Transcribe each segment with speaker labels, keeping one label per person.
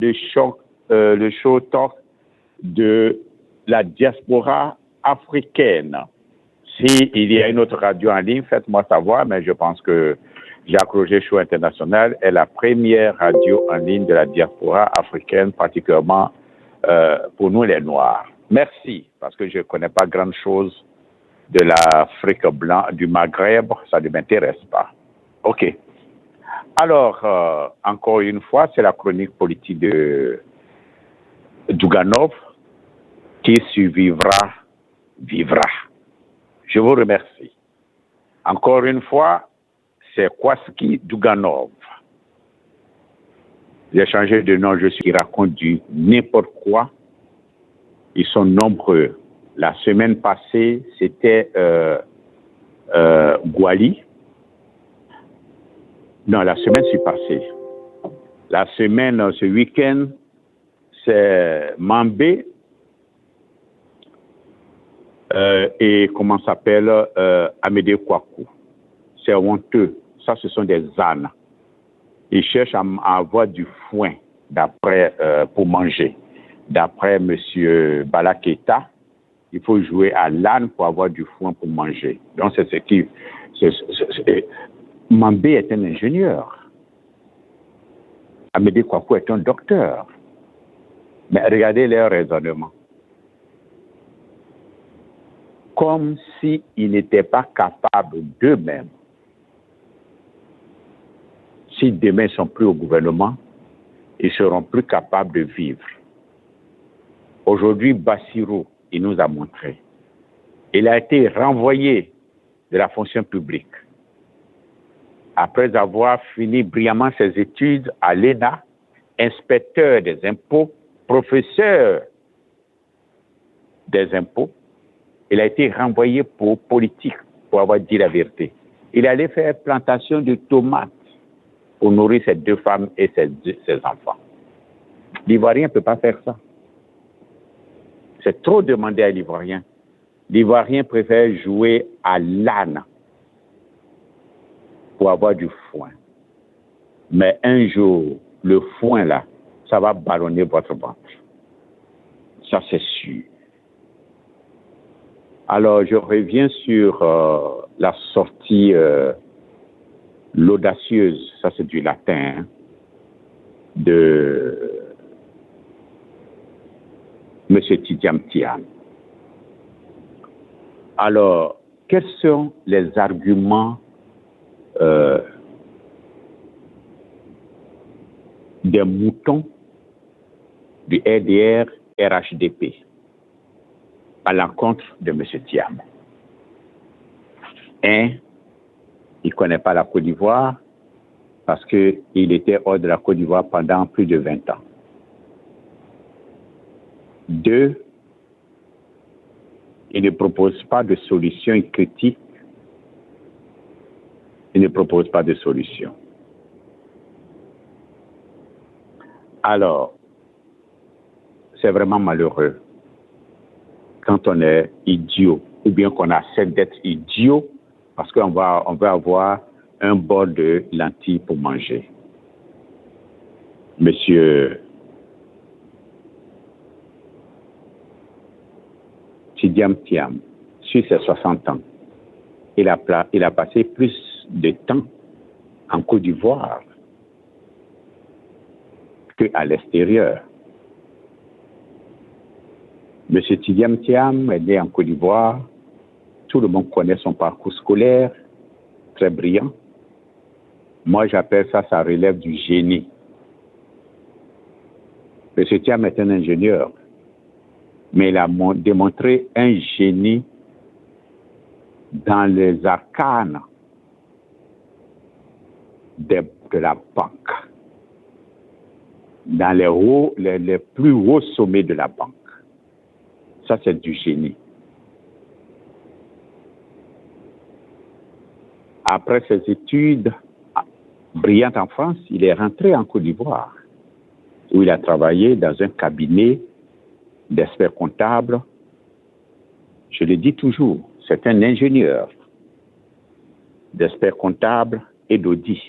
Speaker 1: le show talk de la diaspora africaine. S'il y a une autre radio en ligne, faites-moi savoir, mais je pense que Jacques Roger Show International est la première radio en ligne de la diaspora africaine, particulièrement pour nous les Noirs. Merci, parce que je ne connais pas grand-chose de l'Afrique blanche, du Maghreb, ça ne m'intéresse pas. OK. Alors, encore une fois, c'est la chronique politique de Douganov qui survivra, vivra. Je vous remercie. Encore une fois, c'est Kwaski Douganov. J'ai changé de nom, je suis raconte du n'importe quoi. Ils sont nombreux. La semaine passée, c'était Gwali. Non, la semaine s'est passée. La semaine, ce week-end, c'est Mambé et comment s'appelle Amédée Kouakou. C'est honteux. Ça, ce sont des ânes. Ils cherchent à avoir du foin pour manger. D'après M. Bala Keïta, il faut jouer à l'âne pour avoir du foin pour manger. Donc, c'est ce qui... Mambé est un ingénieur. Amédée Kouakou est un docteur. Mais regardez leur raisonnement. Comme s'ils n'étaient pas capables d'eux-mêmes. Si demain ils ne sont plus au gouvernement, ils seront plus capables de vivre. Aujourd'hui, Bassirou, il nous a montré. Il a été renvoyé de la fonction publique. Après avoir fini brillamment ses études à l'ENA, inspecteur des impôts, professeur des impôts, il a été renvoyé pour politique, pour avoir dit la vérité. Il allait faire plantation de tomates pour nourrir ses deux femmes et ses enfants. L'Ivoirien ne peut pas faire ça. C'est trop demandé à l'Ivoirien. L'Ivoirien préfère jouer à l'âne pour avoir du foin. Mais un jour, le foin, là, ça va ballonner votre ventre. Ça, c'est sûr. Alors, je reviens sur la sortie l'audacieuse, ça c'est du latin, hein, de M. Tidjam Thiam. Alors, quels sont les arguments des moutons du RDR RHDP à l'encontre de M. Thiam? Un, il ne connaît pas la Côte d'Ivoire parce qu'il était hors de la Côte d'Ivoire pendant plus de 20 ans. Deux, il ne propose pas de solution critique. Il ne propose pas de solution. Alors, c'est vraiment malheureux quand on est idiot ou bien qu'on accepte d'être idiot parce qu'on va avoir un bol de lentilles pour manger. Monsieur Tidjam Thiam, sur ses 60 ans, il a passé plus de temps en Côte d'Ivoire qu'à l'extérieur. Monsieur Tidjam Thiam est né en Côte d'Ivoire. Tout le monde connaît son parcours scolaire, très brillant. Moi, j'appelle ça relève du génie. Monsieur Thiam est un ingénieur, mais il a démontré un génie dans les arcanes de la banque, dans les plus hauts sommets de la banque. Ça, c'est du génie. Après ses études brillantes en France, il est rentré en Côte d'Ivoire, où il a travaillé dans un cabinet d'experts comptables. Je le dis toujours, c'est un ingénieur d'experts comptables et d'audit.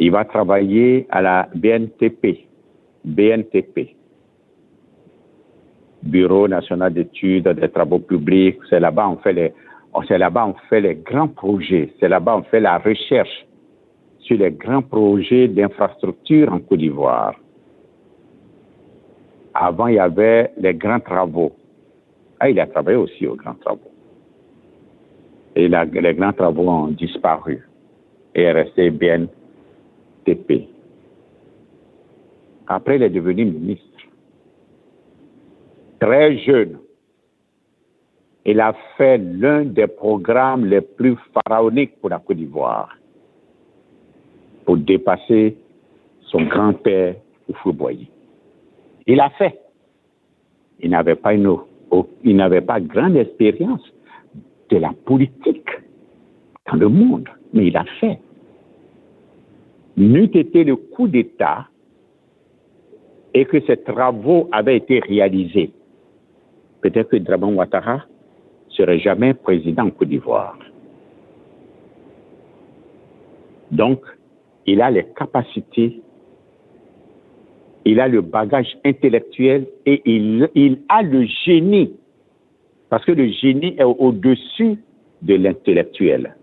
Speaker 1: Il va travailler à la BNTP, Bureau national d'études des travaux publics. C'est là-bas on fait les grands projets. C'est là-bas on fait la recherche sur les grands projets d'infrastructure en Côte d'Ivoire. Avant, il y avait les grands travaux. Ah, il a travaillé aussi aux grands travaux. Et les grands travaux ont disparu et est resté BNTP. Après, il est devenu ministre. Très jeune. Il a fait l'un des programmes les plus pharaoniques pour la Côte d'Ivoire, pour dépasser son grand-père Houphouët-Boigny. Il l'a fait. Il n'avait pas grande expérience de la politique dans le monde, mais il a fait. N'eût été le coup d'État et que ces travaux avaient été réalisés, peut-être que Dramane Ouattara serait jamais président en Côte d'Ivoire. Donc, il a les capacités, il a le bagage intellectuel et il a le génie. Parce que le génie est au-dessus de l'intellectuel.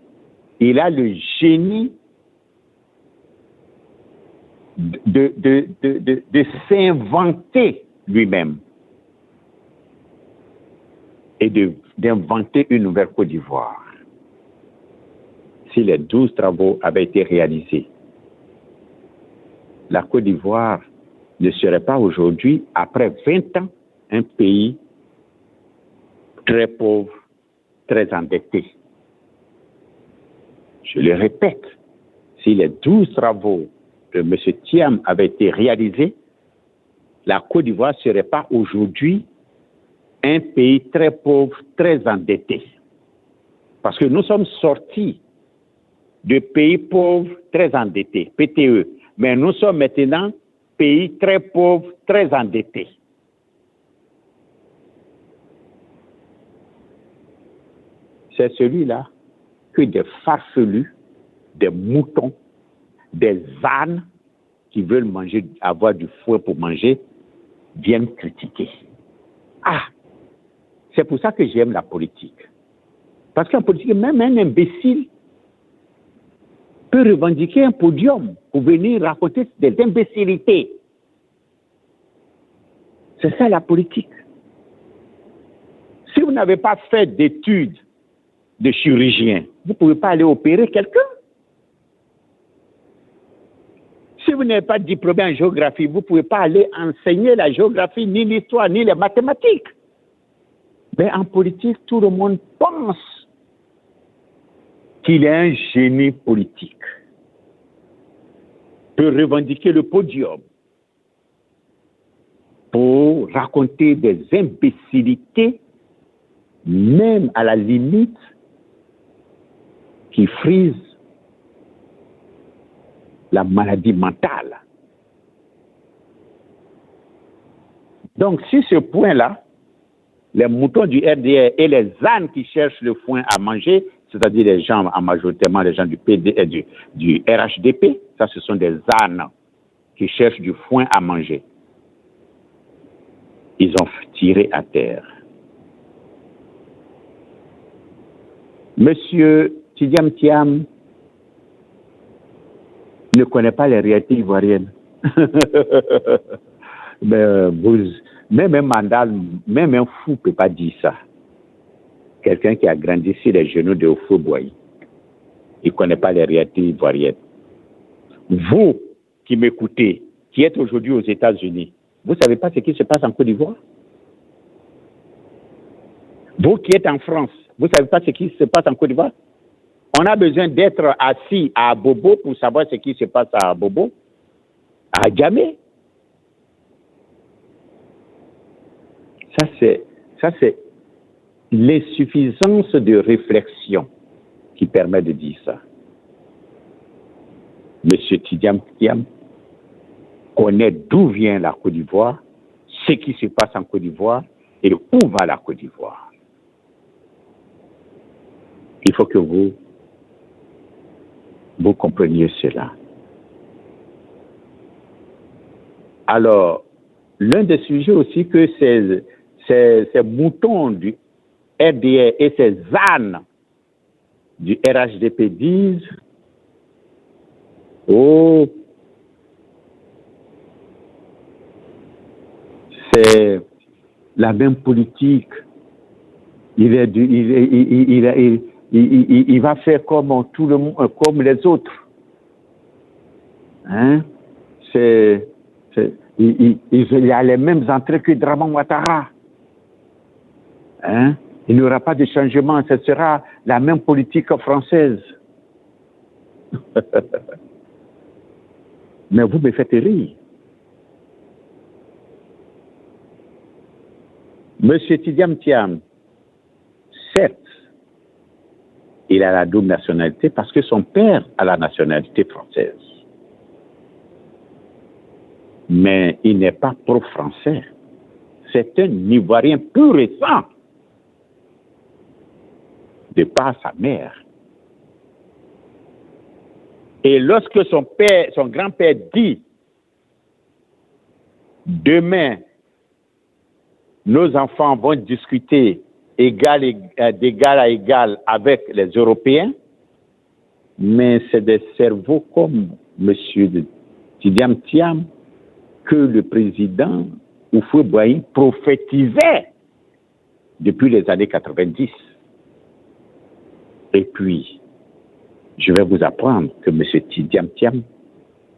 Speaker 1: Il a le génie de s'inventer lui-même et d'inventer une nouvelle Côte d'Ivoire. Si les 12 travaux avaient été réalisés, la Côte d'Ivoire ne serait pas aujourd'hui, après 20 ans, un pays très pauvre, très endetté. Je le répète, si les 12 travaux de M. Thiam avaient été réalisés, la Côte d'Ivoire ne serait pas aujourd'hui un pays très pauvre, très endetté. Parce que nous sommes sortis de pays pauvres, très endettés, PTE. Mais nous sommes maintenant pays très pauvres, très endettés. C'est celui-là que des farfelus, des moutons, des ânes qui veulent avoir du foin pour manger, viennent critiquer. Ah, c'est pour ça que j'aime la politique. Parce qu'en politique, même un imbécile peut revendiquer un podium pour venir raconter des imbécilités. C'est ça la politique. Si vous n'avez pas fait d'études de chirurgien, vous ne pouvez pas aller opérer quelqu'un. Si vous n'êtes pas diplômé en géographie, vous ne pouvez pas aller enseigner la géographie, ni l'histoire, ni les mathématiques. Mais en politique, tout le monde pense qu'il est un génie politique, peut revendiquer le podium pour raconter des imbécilités, même à la limite, qui frisent la maladie mentale. Donc, sur ce point-là, les moutons du RDR et les ânes qui cherchent le foin à manger, c'est-à-dire les gens, majoritairement les gens du du RHDP, ça ce sont des ânes qui cherchent du foin à manger. Ils ont tiré à terre. Monsieur Tidjam Thiam ne connaît pas les réalités ivoiriennes. Mais même un mandal, même un fou ne peut pas dire ça. Quelqu'un qui a grandi sur les genoux de Houphouët-Boigny, il ne connaît pas les réalités ivoiriennes. Vous qui m'écoutez, qui êtes aujourd'hui aux États-Unis, vous ne savez pas ce qui se passe en Côte d'Ivoire? Vous qui êtes en France, vous ne savez pas ce qui se passe en Côte d'Ivoire? On a besoin d'être assis à Bobo pour savoir ce qui se passe à Bobo, à Djamé. Ça, c'est l'insuffisance de réflexion qui permet de dire ça. Monsieur Tidjam Thiam connaît d'où vient la Côte d'Ivoire, ce qui se passe en Côte d'Ivoire et où va la Côte d'Ivoire. Il faut que vous compreniez cela. Alors, l'un des sujets aussi que ces moutons du RDR et ces ânes du RHDP disent, oh, c'est la même politique. Il va faire comme tout le monde, comme les autres. Hein? Il a les mêmes entrées que Draman Ouattara. Hein? Il n'y aura pas de changement, ce sera la même politique française. Mais vous me faites rire. Monsieur Tidiam Thiam, certes, il a la double nationalité parce que son père a la nationalité française. Mais il n'est pas pro-français. C'est un Ivoirien plus récent de par sa mère. Et lorsque son grand-père dit demain, nos enfants vont discuter d'égal à égal avec les Européens, mais c'est des cerveaux comme M. Tidiam Thiam que le président Houphouët-Boigny prophétisait depuis les années 90. Et puis, je vais vous apprendre que M. Tidiam Thiam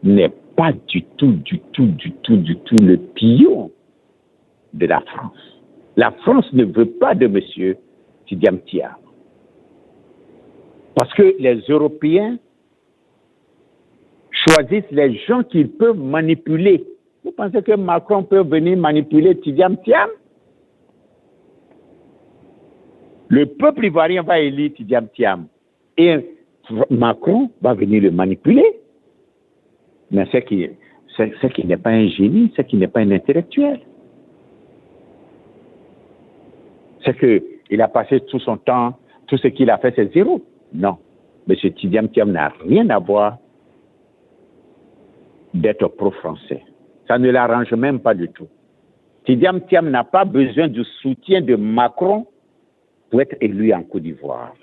Speaker 1: n'est pas du tout le pion de la France. La France ne veut pas de M. Tidiam Thiam. Parce que les Européens choisissent les gens qu'ils peuvent manipuler. Vous pensez que Macron peut venir manipuler Tidiam Thiam? Le peuple ivoirien va élire Tidiam Thiam. Et Macron va venir le manipuler. Mais c'est qu'il n'est pas un génie, c'est qu'il n'est pas un intellectuel. C'est qu'il a passé tout son temps, tout ce qu'il a fait, c'est zéro. Non. M. Tidiam Thiam n'a rien à voir d'être pro-français. Ça ne l'arrange même pas du tout. Tidiam Thiam n'a pas besoin du soutien de Macron pour être élu en Côte d'Ivoire.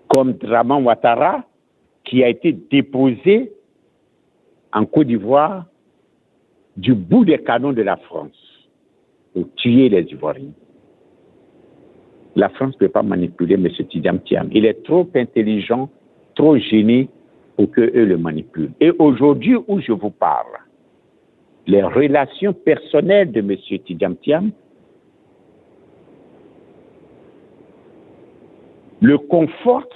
Speaker 1: Comme Draman Ouattara, qui a été déposé en Côte d'Ivoire du bout des canons de la France pour tuer les Ivoiriens. La France ne peut pas manipuler M. Tidiam Thiam. Il est trop intelligent, trop génie pour qu'eux le manipulent. Et aujourd'hui où je vous parle, les relations personnelles de M. Tidiam Thiam le confortent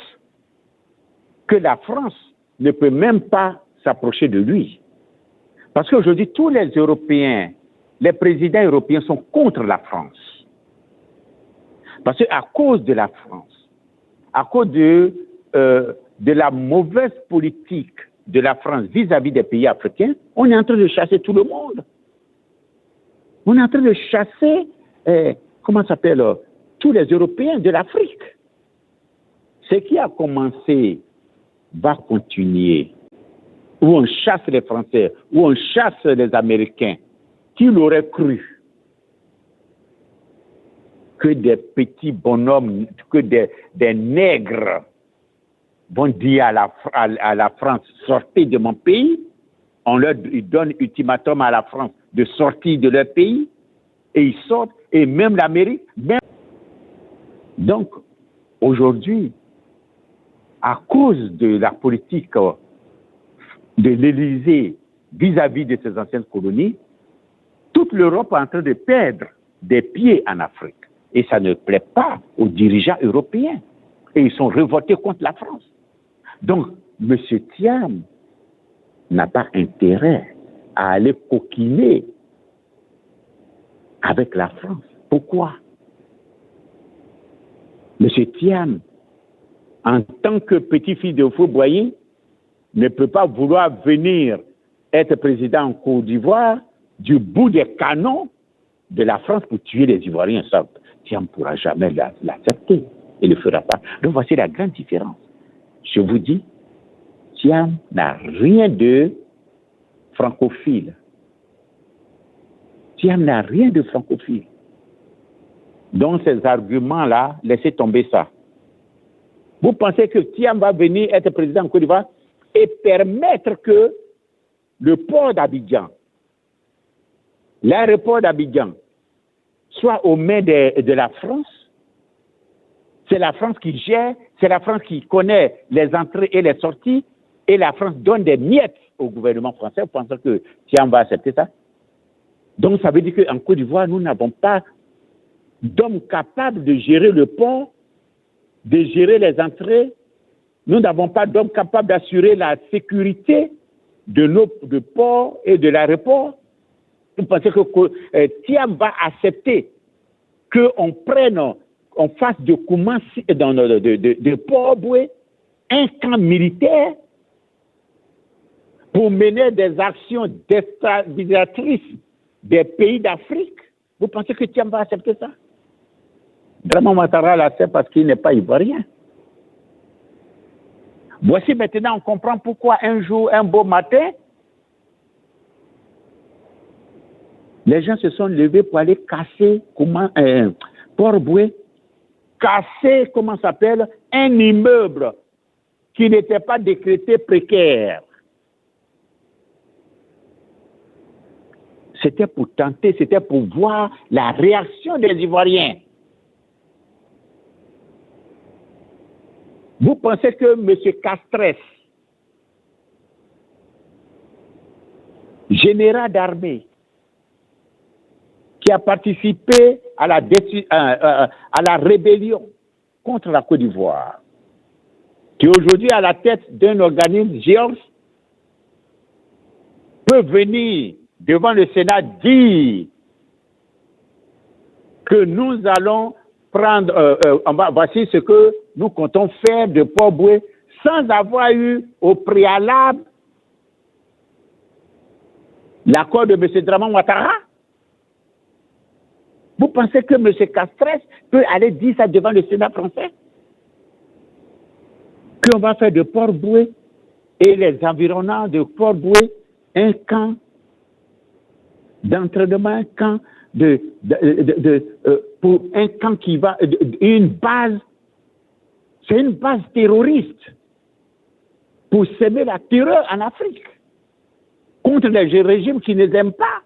Speaker 1: que la France ne peut même pas s'approcher de lui. Parce qu'aujourd'hui, tous les Européens, les présidents européens sont contre la France. Parce qu'à cause de la France, à cause de la mauvaise politique de la France vis-à-vis des pays africains, on est en train de chasser tout le monde. On est en train de chasser, comment ça s'appelle, tous les Européens de l'Afrique. Ce qui a commencé va continuer. Où on chasse les Français, où on chasse les Américains. Qui l'aurait cru que des petits bonhommes, que des nègres vont dire à la France, sortez de mon pays. Ils donnent ultimatum à la France de sortir de leur pays. Et ils sortent. Et même l'Amérique. Donc, aujourd'hui, à cause de la politique de l'Élysée vis-à-vis de ses anciennes colonies, toute l'Europe est en train de perdre des pieds en Afrique. Et ça ne plaît pas aux dirigeants européens. Et ils sont révoltés contre la France. Donc, M. Thiam n'a pas intérêt à aller coquiner avec la France. Pourquoi? M. Thiam, en tant que petit-fils de Houphouët-Boigny, ne peut pas vouloir venir être président en Côte d'Ivoire du bout des canons de la France pour tuer les Ivoiriens. Ça, Thiam ne pourra jamais l'accepter. Il ne le fera pas. Donc voici la grande différence. Je vous dis, Thiam n'a rien de francophile. Thiam n'a rien de francophile. Donc, ces arguments-là, laissez tomber ça. Vous pensez que Thiam va venir être président en Côte d'Ivoire et permettre que le port d'Abidjan, l'aéroport d'Abidjan, soit aux mains de la France? C'est la France qui gère, c'est la France qui connaît les entrées et les sorties, et la France donne des miettes au gouvernement français. Vous pensez que Thiam va accepter ça? Donc, ça veut dire qu'en Côte d'Ivoire, nous n'avons pas d'hommes capables de gérer le port, de gérer les entrées. Nous n'avons pas d'hommes capables d'assurer la sécurité de nos ports et de l'aéroport. Vous pensez que Thiam va accepter qu'on prenne, on fasse de Koumassi, de Port-Boué, un camp militaire pour mener des actions déstabilisatrices des pays d'Afrique? Vous pensez que Thiam va accepter ça? Draman Ouattara l'accepte parce qu'il n'est pas ivoirien. Voici maintenant, on comprend pourquoi un jour, un beau matin, les gens se sont levés pour aller casser Port-Boué, casser, comment ça s'appelle, un immeuble qui n'était pas décrété précaire. C'était pour tenter, c'était pour voir la réaction des Ivoiriens. Vous pensez que M. Castres, général d'armée, qui a participé à la rébellion contre la Côte d'Ivoire, qui est aujourd'hui à la tête d'un organisme géant, peut venir devant le Sénat dire que nous allons prendre, voici ce que nous comptons faire de Port-Boué sans avoir eu au préalable l'accord de M. Draman Ouattara. Vous pensez que M. Castres peut aller dire ça devant le Sénat français? Qu'on va faire de Port-Boué et les environnants de Port-Boué un camp d'entraînement, un camp pour un camp qui va, une base, c'est une base terroriste pour semer la terreur en Afrique contre les régimes qui ne les aiment pas.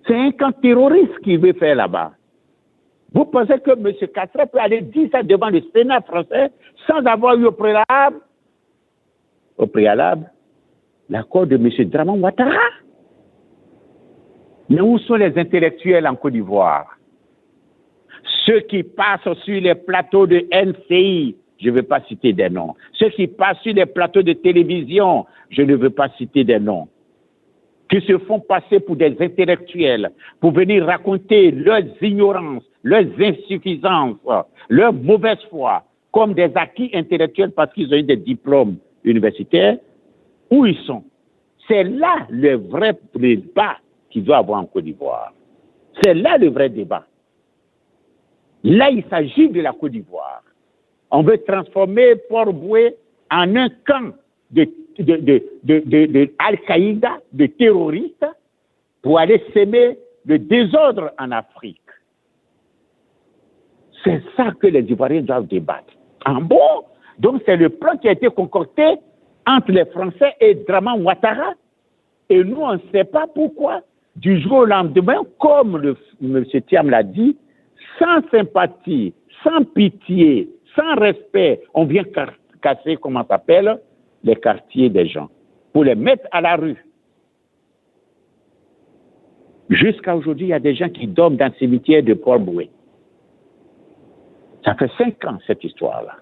Speaker 1: C'est un camp terroriste qu'il veut faire là-bas. Vous pensez que M. Castres peut aller dire ça devant le Sénat français sans avoir eu au préalable, l'accord de M. Draman Ouattara? Mais où sont les intellectuels en Côte d'Ivoire? Ceux qui passent sur les plateaux de NCI, je ne veux pas citer des noms. Ceux qui passent sur les plateaux de télévision, je ne veux pas citer des noms. Qui se font passer pour des intellectuels, pour venir raconter leurs ignorances, leurs insuffisances, leur mauvaise foi, comme des acquis intellectuels parce qu'ils ont eu des diplômes universitaires. Où ils sont? C'est là le vrai débat qu'il doit avoir en Côte d'Ivoire. C'est là le vrai débat. Là, il s'agit de la Côte d'Ivoire. On veut transformer Port-Boué en un camp de Al-Qaïda, de terroristes, pour aller s'aimer le désordre en Afrique. C'est ça que les Ivoiriens doivent débattre. Ah bon? Donc c'est le plan qui a été concocté entre les Français et Draman Ouattara. Et nous, on ne sait pas pourquoi, du jour au lendemain, comme M. Thiam l'a dit, sans sympathie, sans pitié, sans respect, on vient casser, comment ça s'appelle, les quartiers des gens, pour les mettre à la rue. Jusqu'à aujourd'hui, il y a des gens qui dorment dans le cimetière de Port-Boué. Ça fait 5 ans, cette histoire-là.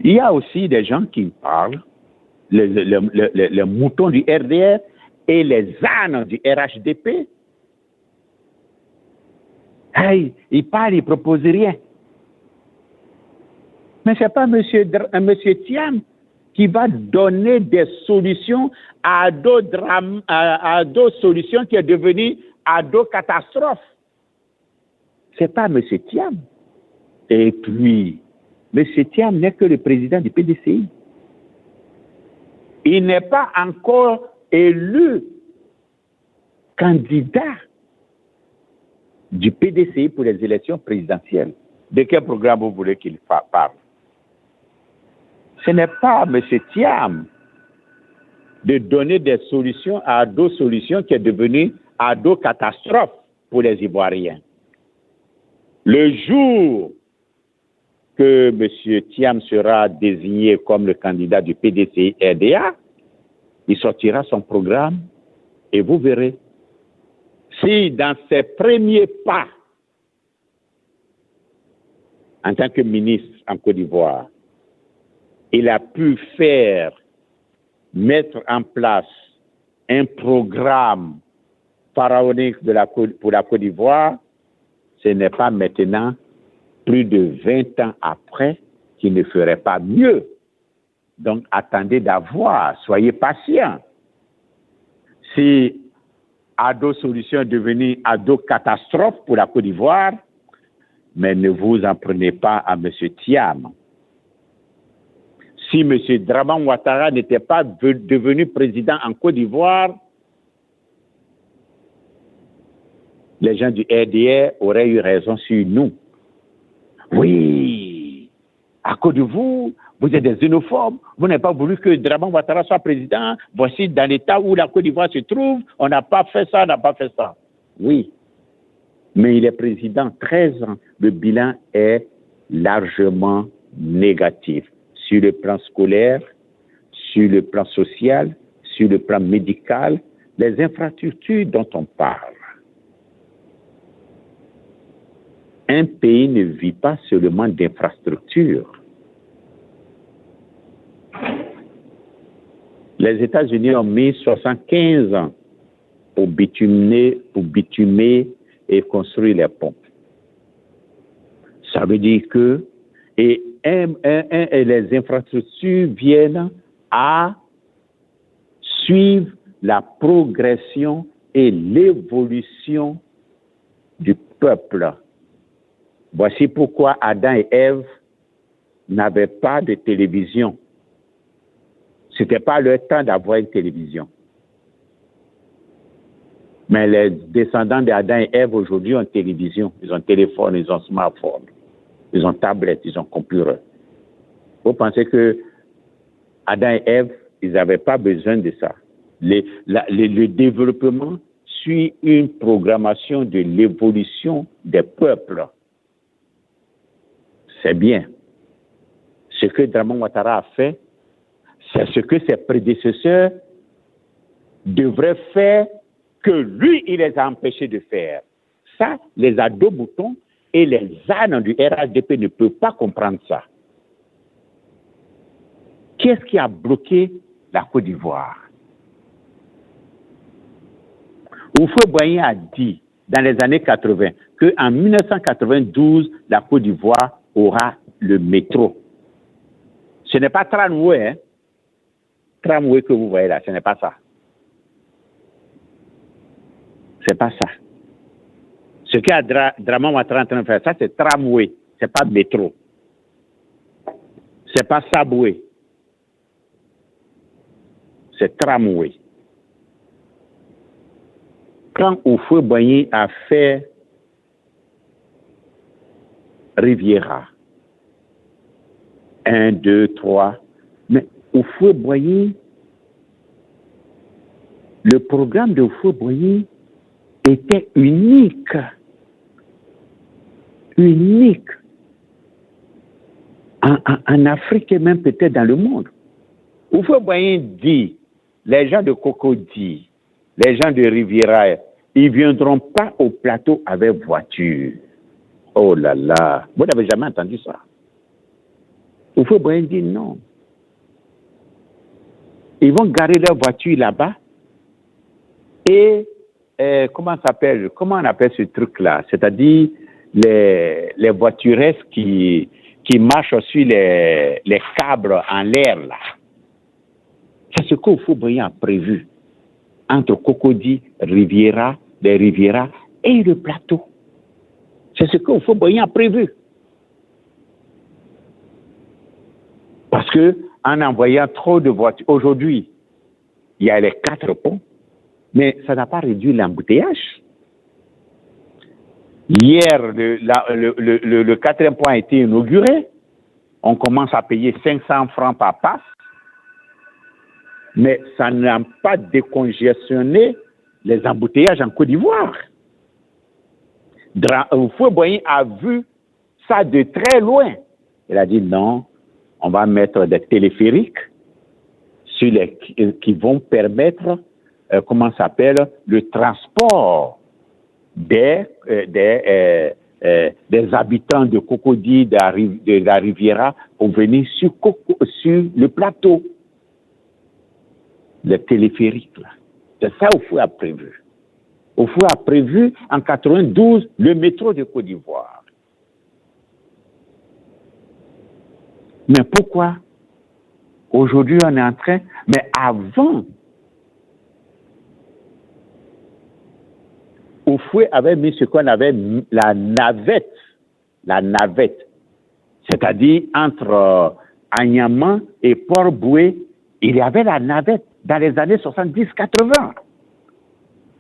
Speaker 1: Il y a aussi des gens qui parlent, les moutons du RDR et les ânes du RHDP. Hey, ils parlent, ils ne proposent rien. Mais ce n'est pas M. Thiam qui va donner des solutions à d'autres solutions qui est devenue à d'autres catastrophes. Ce n'est pas M. Thiam. Et puis, M. Thiam n'est que le président du PDCI. Il n'est pas encore élu candidat du PDCI pour les élections présidentielles. De quel programme vous voulez qu'il parle? Ce n'est pas à M. Thiam de donner des solutions à Ado Solutions qui est devenu Ado Catastrophe pour les Ivoiriens. Le jour que M. Thiam sera désigné comme le candidat du PDCI RDA, il sortira son programme et vous verrez. Si dans ses premiers pas, en tant que ministre en Côte d'Ivoire, il a pu mettre en place un programme pharaonique pour la Côte d'Ivoire, ce n'est pas maintenant, plus de 20 ans après, qu'il ne ferait pas mieux. Donc, attendez d'avoir, soyez patients. Si Ado Solutions est devenu Ado Catastrophe pour la Côte d'Ivoire, mais ne vous en prenez pas à M. Thiam. Si M. Dramane Ouattara n'était pas devenu président en Côte d'Ivoire, les gens du RDR auraient eu raison sur nous. Oui, à cause de vous, vous êtes des xénophobes, vous n'avez pas voulu que Dramane Ouattara soit président, voici dans l'état où la Côte d'Ivoire se trouve, on n'a pas fait ça, on n'a pas fait ça. Oui, mais il est président 13 ans, le bilan est largement négatif sur le plan scolaire, sur le plan social, sur le plan médical, les infrastructures dont on parle. Un pays ne vit pas seulement d'infrastructures. Les États-Unis ont mis 75 ans pour bitumer et construire les ponts. Ça veut dire que et les infrastructures viennent à suivre la progression et l'évolution du peuple. Voici pourquoi Adam et Ève n'avaient pas de télévision. Ce n'était pas leur temps d'avoir une télévision. Mais les descendants d'Adam et Ève aujourd'hui ont télévision, ils ont téléphone, ils ont smartphone, ils ont tablette, ils ont computer. Vous pensez que Adam et Ève, ils n'avaient pas besoin de ça. Le développement suit une programmation de l'évolution des peuples. C'est bien. Ce que Dramane Ouattara a fait, c'est ce que ses prédécesseurs devraient faire, que lui, il les a empêchés de faire. Ça, les ados-boutons et les ânes du RHDP ne peuvent pas comprendre ça. Qu'est-ce qui a bloqué la Côte d'Ivoire? Houphouët-Boigny a dit, dans les années 80, qu'en 1992, la Côte d'Ivoire aura le métro. Ce n'est pas tramway, hein? Tramway que vous voyez là, ce n'est pas ça. C'est pas ça. Ce qu'est Dramane Ouattara en train de faire, ça c'est tramway, c'est pas métro. C'est pas subway. C'est tramway. Quand Houphouët-Boigny a fait Riviera, 1, 2, 3, mais Houphouët-Boigny, le programme de Houphouët-Boigny était unique. Unique. En Afrique et même peut-être dans le monde. Houphouët-Boigny dit, les gens de Cocody, les gens de Riviera, ils ne viendront pas au plateau avec voiture. Oh là là, vous n'avez jamais entendu ça. Houphouët-Boigny dit non. Ils vont garer leur voiture là-bas et comment on appelle ce truc-là? C'est-à-dire les voiturettes qui marchent sur les câbles en l'air là. C'est ce qu'Houphouët-Boigny a prévu entre Cocody, Riviera, les Riviera et le plateau. C'est ce qu'Houphouët-Boigny a prévu. Parce que en envoyant trop de voitures, aujourd'hui, il y a les 4 ponts, Mais ça n'a pas réduit l'embouteillage. Hier, le quatrième pont a été inauguré. On commence à payer 500 francs par passe. Mais ça n'a pas décongestionné les embouteillages en Côte d'Ivoire. Houphouët-Boigny a vu ça de très loin. Il a dit non, on va mettre des téléphériques qui vont permettre, le transport des habitants de Cocody, de la Riviera, pour venir sur le plateau. Les téléphériques, là. C'est ça Houphouët a prévu. Houphouët a prévu en 92 le métro de Côte d'Ivoire. Mais pourquoi aujourd'hui on est en train... Mais avant, Houphouët avait mis ce qu'on avait la navette, c'est-à-dire entre Agnaman et Port-Bouët, il y avait la navette dans les années 70-80.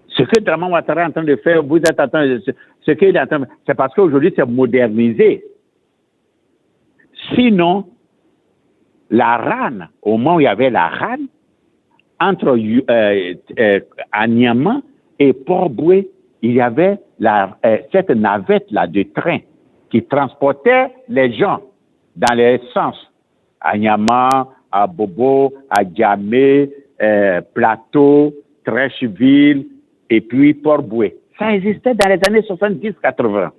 Speaker 1: Ce que Draman Ouattara est en train de faire, vous êtes en train de... Ce qu'il est en train de... C'est parce qu'aujourd'hui, c'est modernisé. Sinon, la RAN, au moment où il y avait la RAN, entre Agnaman et Port-Bouët, il y avait cette navette-là de train qui transportait les gens dans les sens. Agnaman, à Bobo, à Djamé, Plateau, Trècheville, et puis Port-Bouët. Ça existait dans les années 70-80.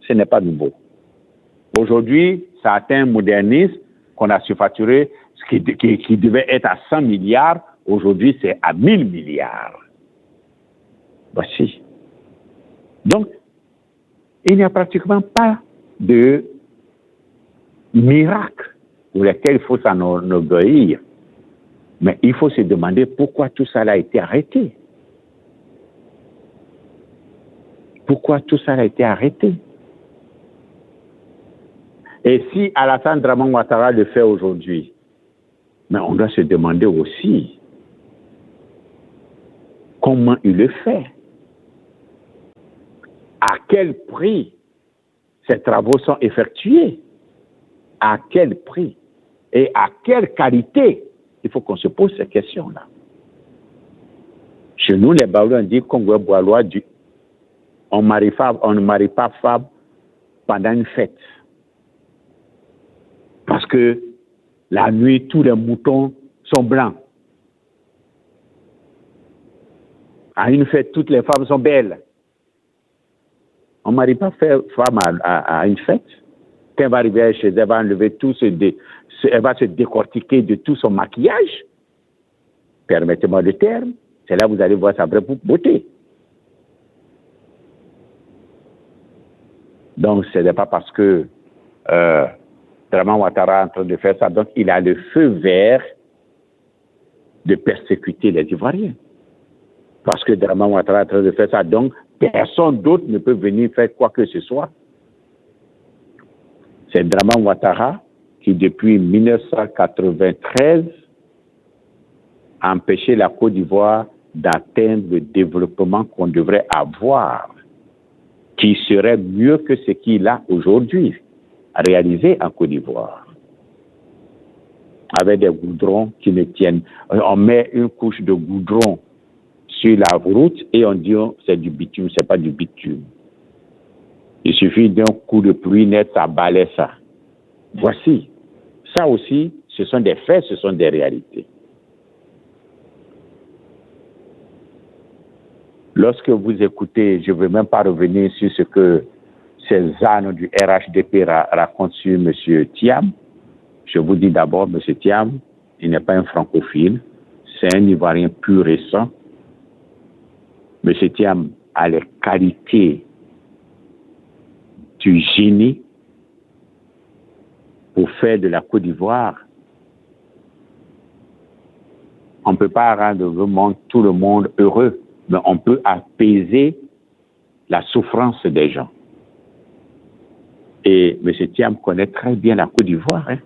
Speaker 1: Ce n'est pas nouveau. Aujourd'hui, ça atteint un modernisme qu'on a surfacturé, qui devait être à 100 milliards. Aujourd'hui, c'est à 1000 milliards. Voici. Donc, il n'y a pratiquement pas de miracle pour lesquels il faut s'enorgueillir. Mais il faut se demander pourquoi tout ça a été arrêté. Pourquoi tout ça a été arrêté? Et si Alassane Draman Ouattara le fait aujourd'hui, mais on doit se demander aussi comment il le fait. À quel prix ces travaux sont effectués? À quel prix? Et à quelle qualité? Il faut qu'on se pose ces questions-là. Chez nous, les Baoulés, on dit Congo Boalois, on ne marie pas femme pendant une fête. Parce que la nuit, tous les moutons sont blancs. À une fête, toutes les femmes sont belles. On ne marie pas femme à une fête. Quand elle va arriver chez elle, elle va enlever tout elle va se décortiquer de tout son maquillage. Permettez-moi le terme. C'est là que vous allez voir sa vraie beauté. Donc, ce n'est pas parce que Draman Ouattara est en train de faire ça, donc il a le feu vert de persécuter les Ivoiriens. Parce que Draman Ouattara est en train de faire ça, donc personne d'autre ne peut venir faire quoi que ce soit. C'est Draman Ouattara qui, depuis 1993, a empêché la Côte d'Ivoire d'atteindre le développement qu'on devrait avoir, qui serait mieux que ce qu'il a aujourd'hui réalisé en Côte d'Ivoire. Avec des goudrons qui ne tiennent. On met une couche de goudron sur la route et on dit oh, c'est du bitume, c'est pas du bitume. Il suffit d'un coup de pluie net, ça balaie ça. Voici. Ça aussi, ce sont des faits, ce sont des réalités. Lorsque vous écoutez, je ne veux même pas revenir sur ce que ces ânes du RHDP racontent sur M. Thiam. Je vous dis d'abord, M. Thiam, il n'est pas un francophile, c'est un Ivoirien pur et sang. M. Thiam a les qualités du génie pour faire de la Côte d'Ivoire. On ne peut pas rendre tout le monde heureux, mais on peut apaiser la souffrance des gens. Et M. Thiam connaît très bien la Côte d'Ivoire. Hein.